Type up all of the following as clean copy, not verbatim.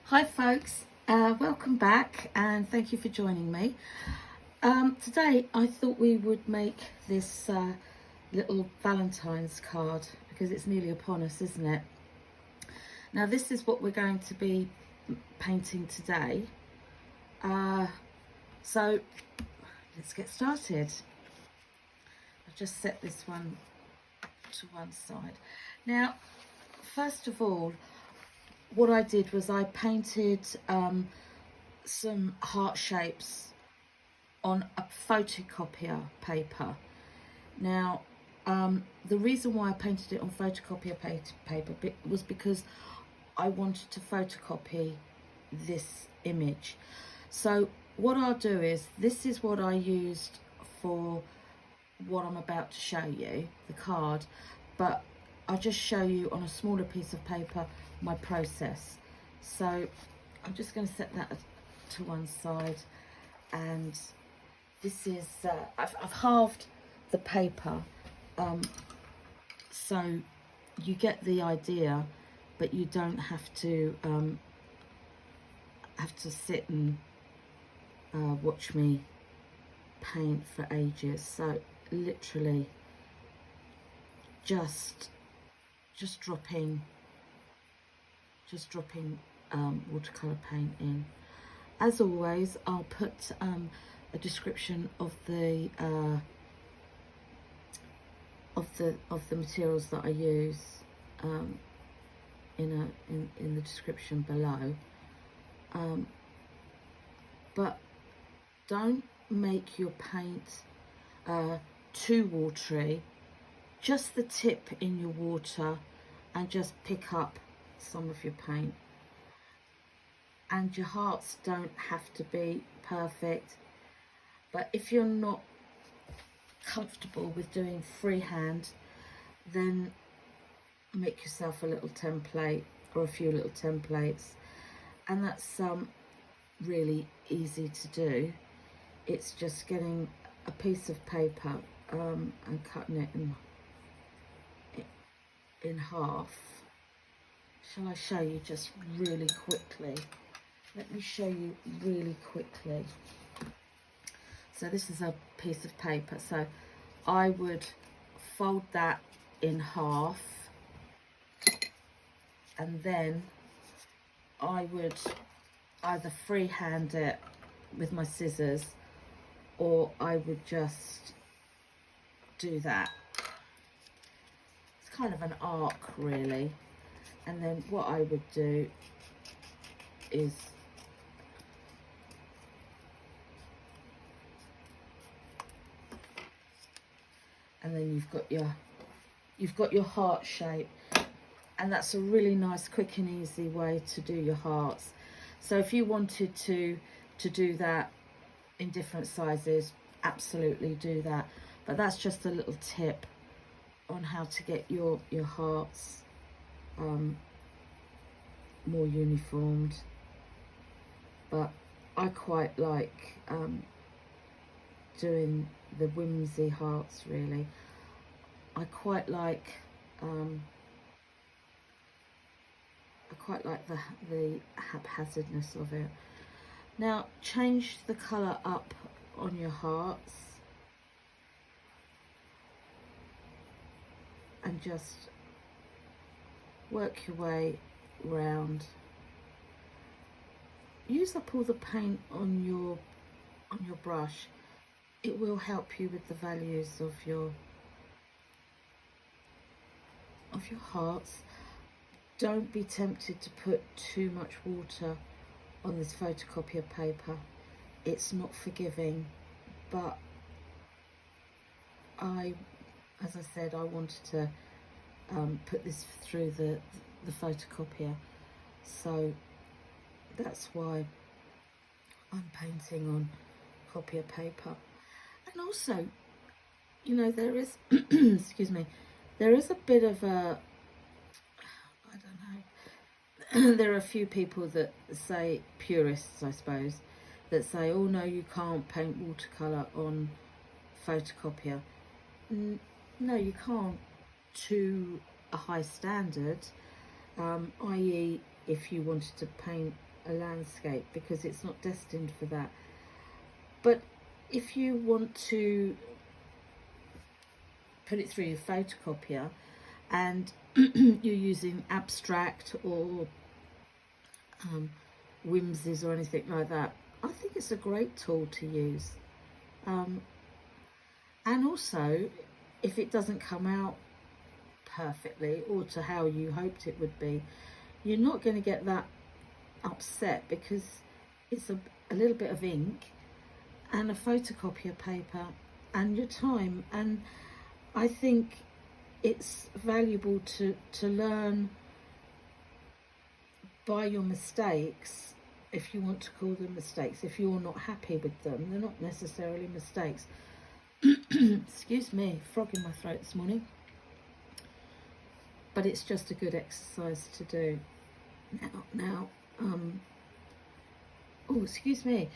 Hi folks, welcome back and thank you for joining me. Today I thought we would make this little Valentine's card because it's nearly upon us, isn't it? Now this is what we're going to be painting today. So let's get started. I've just set this one to one side. Now, first of all, what I did was I painted some heart shapes on a photocopier paper. Now, the reason why I painted it on photocopier paper was because I wanted to photocopy this image. So what I'll do is, this is what I used for what I'm about to show you, the card, but I'll just show you on a smaller piece of paper my process. So I'm just going to set that to one side, and this is I've halved the paper so you get the idea, but you don't have to sit and watch me paint for ages. So literally just dropping watercolor paint in. As always, I'll put a description of the materials that I use in the description below. But don't make your paint too watery. Just the tip in your water, and just pick up some of your paint. And your hearts don't have to be perfect, but if you're not comfortable with doing freehand, then make yourself a little template or a few little templates, and that's really easy to do. It's just getting a piece of paper and cutting it in half. Shall I show you just really quickly? Let me show you really quickly. So this is a piece of paper. So I would fold that in half, and then I would either freehand it with my scissors, or I would just do that. It's kind of an arc really. And then what I would do is and then you've got your heart shape, and that's a really nice, quick and easy way to do your hearts. So if you wanted to do that in different sizes, absolutely do that, but that's just a little tip on how to get your hearts more uniformed. But I quite like doing the whimsy hearts really. I quite like the haphazardness of it. Now change the colour up on your hearts and just work your way round. Use up all the paint on your brush. It will help you with the values of your hearts. Don't be tempted to put too much water on this photocopier paper. It's not forgiving, but as I said, I wanted to put this through the photocopier, so that's why I'm painting on copier paper. And also, you know, there is excuse me, there is a bit of a, I don't know, there are a few people that say, purists I suppose, that say, oh no, you can't paint watercolour on photocopier. No, you can't to a high standard, i.e. if you wanted to paint a landscape, because it's not destined for that. But if you want to put it through your photocopier and you're using abstract or whimsies or anything like that, I think it's a great tool to use. And also, if it doesn't come out perfectly or to how you hoped it would be, you're not going to get that upset, because it's a little bit of ink and a photocopier paper and your time. And I think it's valuable to learn by your mistakes, if you want to call them mistakes. If you're not happy with them, they're not necessarily mistakes. Excuse me, frog in my throat this morning. But it's just a good exercise to do. Now, oh, excuse me.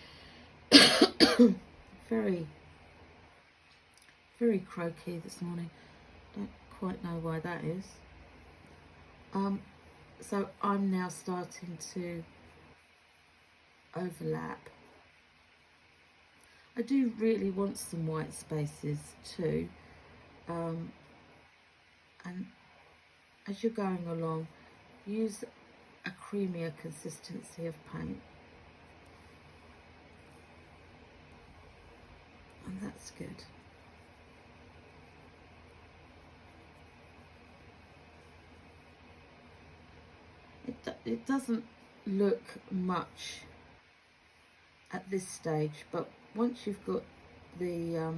Very croaky this morning. Don't quite know why that is. So I'm now starting to overlap. I do really want some white spaces too. And as you're going along, use a creamier consistency of paint. And that's good. It doesn't look much at this stage, but once you've got the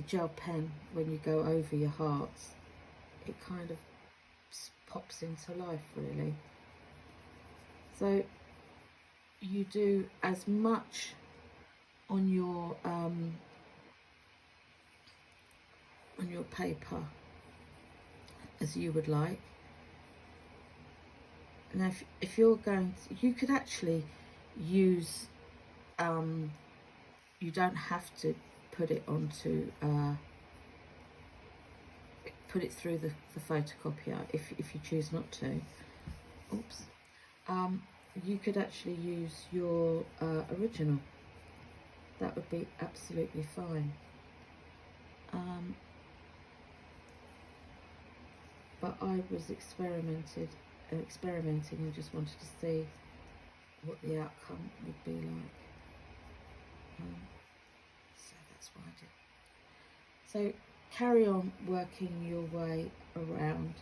gel pen, when you go over your hearts, it kind of pops into life, really. So you do as much on your paper as you would like. Now, if you're going to, you could actually use, you don't have to put it onto, put it through the photocopier if you choose not to. Oops. You could actually use your original. That would be absolutely fine. But I was experimenting and just wanted to see what the outcome would be like. So that's what I did. So carry on working your way around.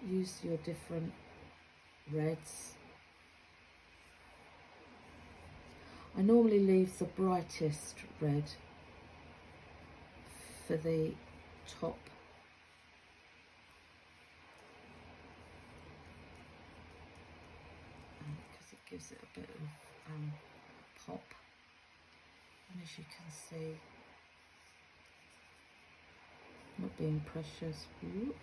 Use your different reds. I normally leave the brightest red for the top. Because it gives it a bit of pop. And as you can see, not being precious. Whoop.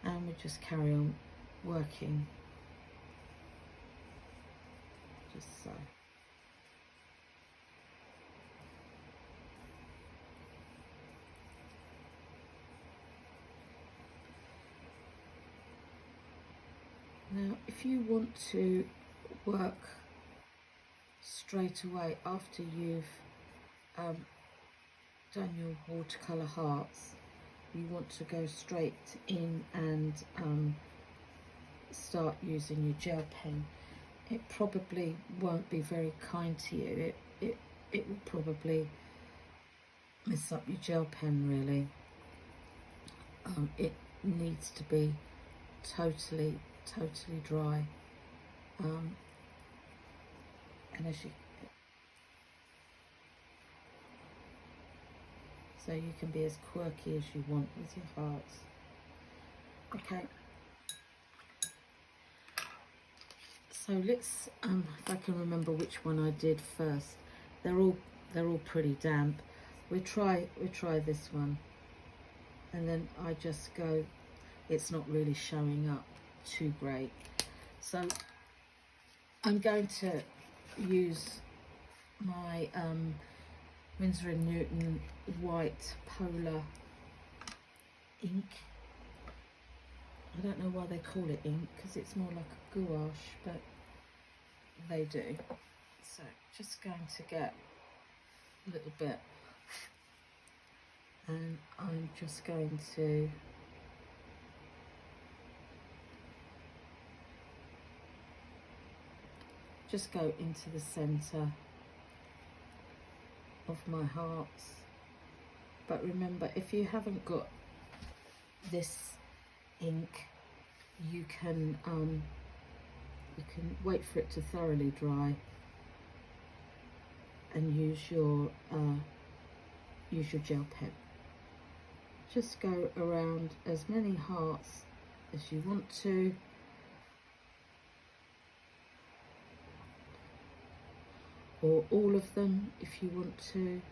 And we just carry on working, just so. Now, if you want to work straight away after you've done your watercolour hearts, you want to go straight in and start using your gel pen, it probably won't be very kind to you. It will probably mess up your gel pen, really. It needs to be totally dry. And as you, so you can be as quirky as you want with your hearts. Okay. So let's, if I can remember which one I did first. They're all pretty damp. We try this one, and then I just go. It's not really showing up too great. So I'm going to use my Winsor & Newton white polar ink. I don't know why they call it ink, because it's more like a gouache, but they do. So just going to get a little bit, and I'm just going to just go into the centre of my hearts. But remember, if you haven't got this ink, you can wait for it to thoroughly dry and use your gel pen. Just go around as many hearts as you want to. Or all of them if you want to.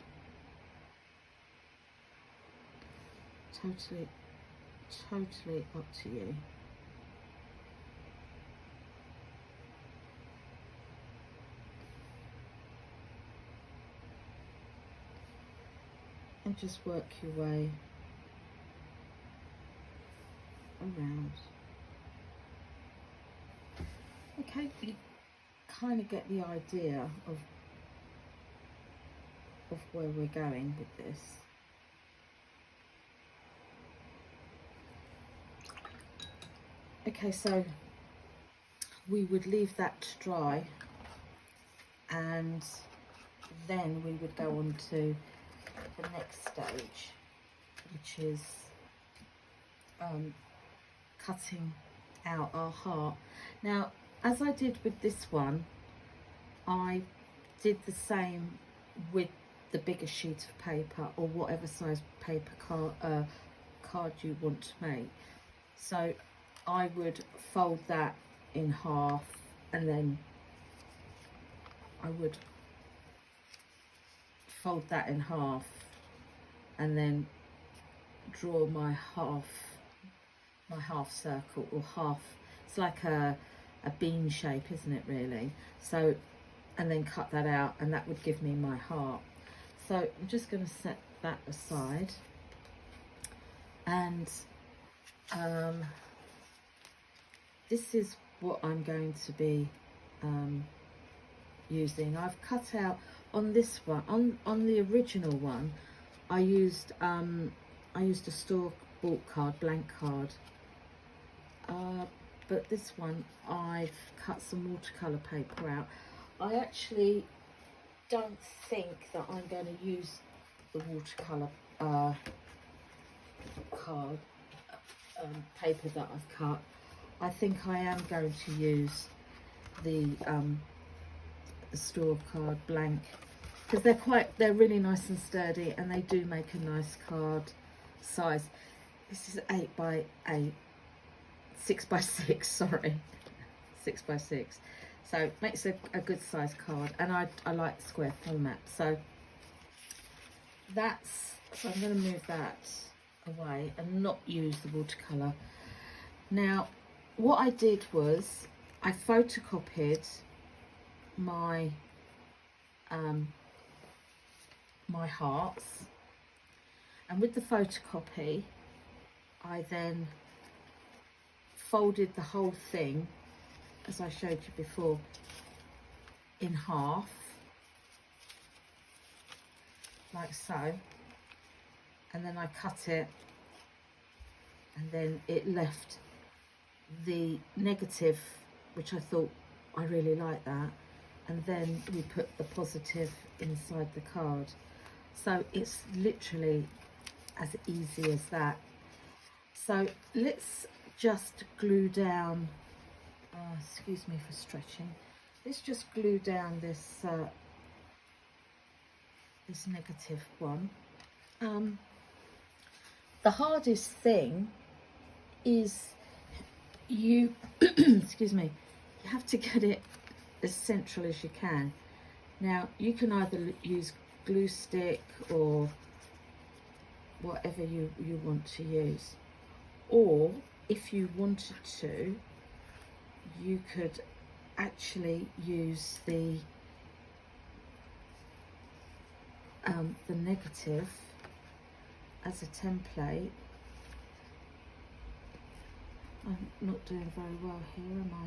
Totally up to you. And just work your way around. Okay, you kind of get the idea of where we're going with this. Okay, so we would leave that to dry, and then we would go on to the next stage, which is cutting out our heart. Now, as I did with this one, I did the same with the bigger sheet of paper, or whatever size paper card you want to make. So I would fold that in half, and then I would fold that in half, and then draw my half circle, or half. It's like a bean shape, isn't it, really? So, and then cut that out, and that would give me my heart. So I'm just going to set that aside, and this is what I'm going to be using. I've cut out on this one, on the original one, I used a store-bought card, blank card, but this one I've cut some watercolour paper out. I actually don't think that I'm going to use the watercolour card paper that I've cut. I think I am going to use the store card blank, because they're really nice and sturdy, and they do make a nice card size. This is 8 by 8, 6 by 6, sorry, 6 by 6. So it makes a good size card, and I like the square format. So I'm going to move that away and not use the watercolour. Now, what I did was I photocopied my my hearts, and with the photocopy I then folded the whole thing, as I showed you before, in half, like so, and then I cut it, and then it left the negative, which I thought I really like that, and then we put the positive inside the card. So it's literally as easy as that. So let's just glue down, excuse me for stretching, let's just glue down this this negative one. The hardest thing is you excuse me, you have to get it as central as you can. Now you can either use glue stick or whatever you want to use, or if you wanted to, you could actually use the negative as a template, I'm not doing very well here, am I?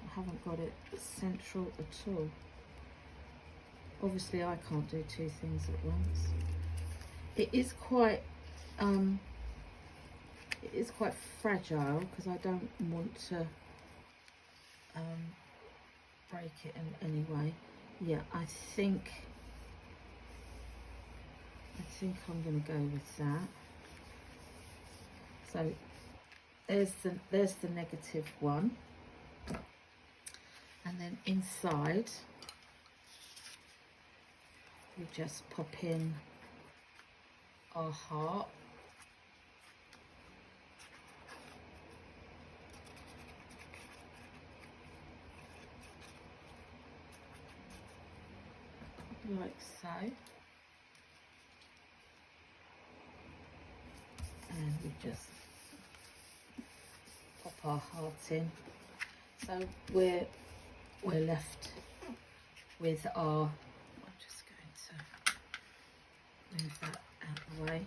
I haven't got it central at all. Obviously I can't do two things at once. It is quite fragile because I don't want to break it in any way. Yeah, I think I'm going to go with that. So there's the negative one, and then inside we just pop in our heart. Like so, and we just pop our heart in. So we're left with our, I'm just going to move that out of the way.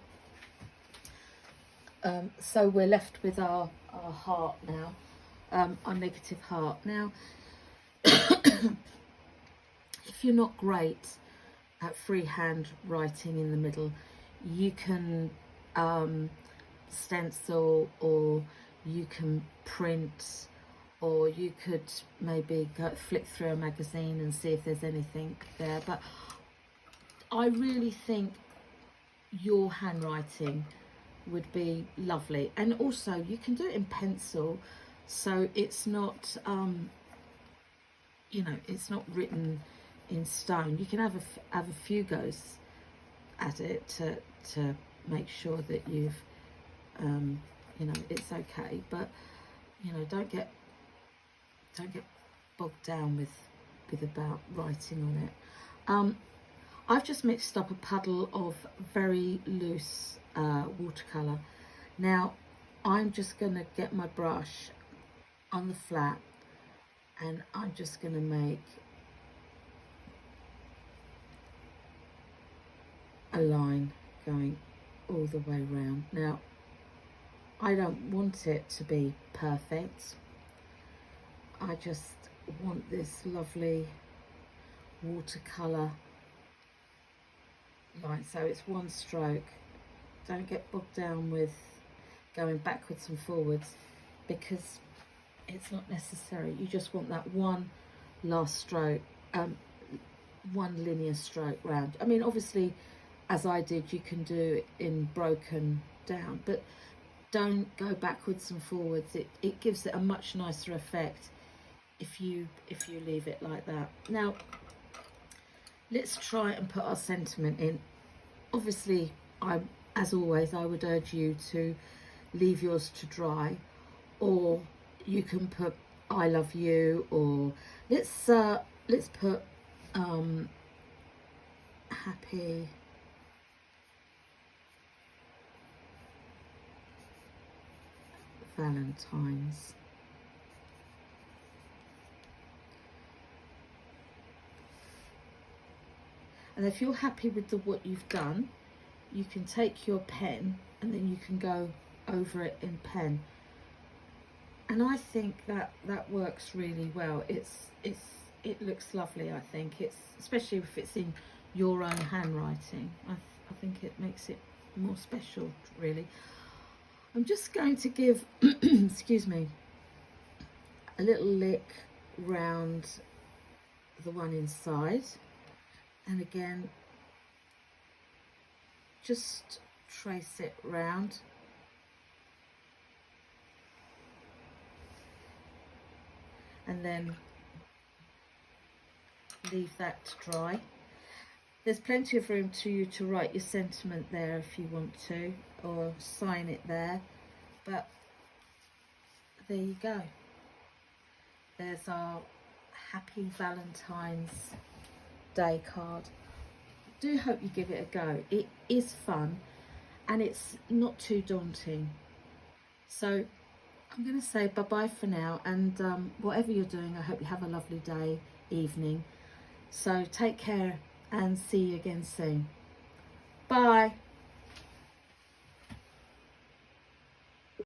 So we're left with our heart now, our negative heart. Now, if you're not great at freehand writing in the middle, you can stencil, or you can print, or you could maybe flick through a magazine and see if there's anything there. But I really think your handwriting would be lovely, and also you can do it in pencil, so it's not you know, it's not written in stone. You can have a few goes at it to make sure that you've you know, it's okay, but you know, don't get bogged down with about writing on it. I've just mixed up a puddle of very loose watercolour. Now I'm just going to get my brush on the flat, and I'm just going to make a line going all the way round. Now I don't want it to be perfect, I just want this lovely watercolour line, so it's one stroke. Don't get bogged down with going backwards and forwards, because it's not necessary. You just want that one last stroke, one linear stroke round. I mean, obviously, as I did, you can do it in broken down, but don't go backwards and forwards. It gives it a much nicer effect if you leave it like that. Now let's try and put our sentiment in. Obviously, as always, I would urge you to leave yours to dry, or you can put I love you, or let's put happy Valentine's. And if you're happy with what you've done, you can take your pen and then you can go over it in pen. And I think that works really well. It looks lovely. I think especially if it's in your own handwriting. I think it makes it more special, really. I'm just going to give, excuse me, a little lick round the one inside, and again just trace it round. And then leave that to dry. There's plenty of room to write your sentiment there if you want to, or sign it there. But there you go. There's our Happy Valentine's Day card. Do hope you give it a go. It is fun and it's not too daunting. So I'm going to say bye-bye for now, and whatever you're doing, I hope you have a lovely day, evening. So take care and see you again soon. Bye.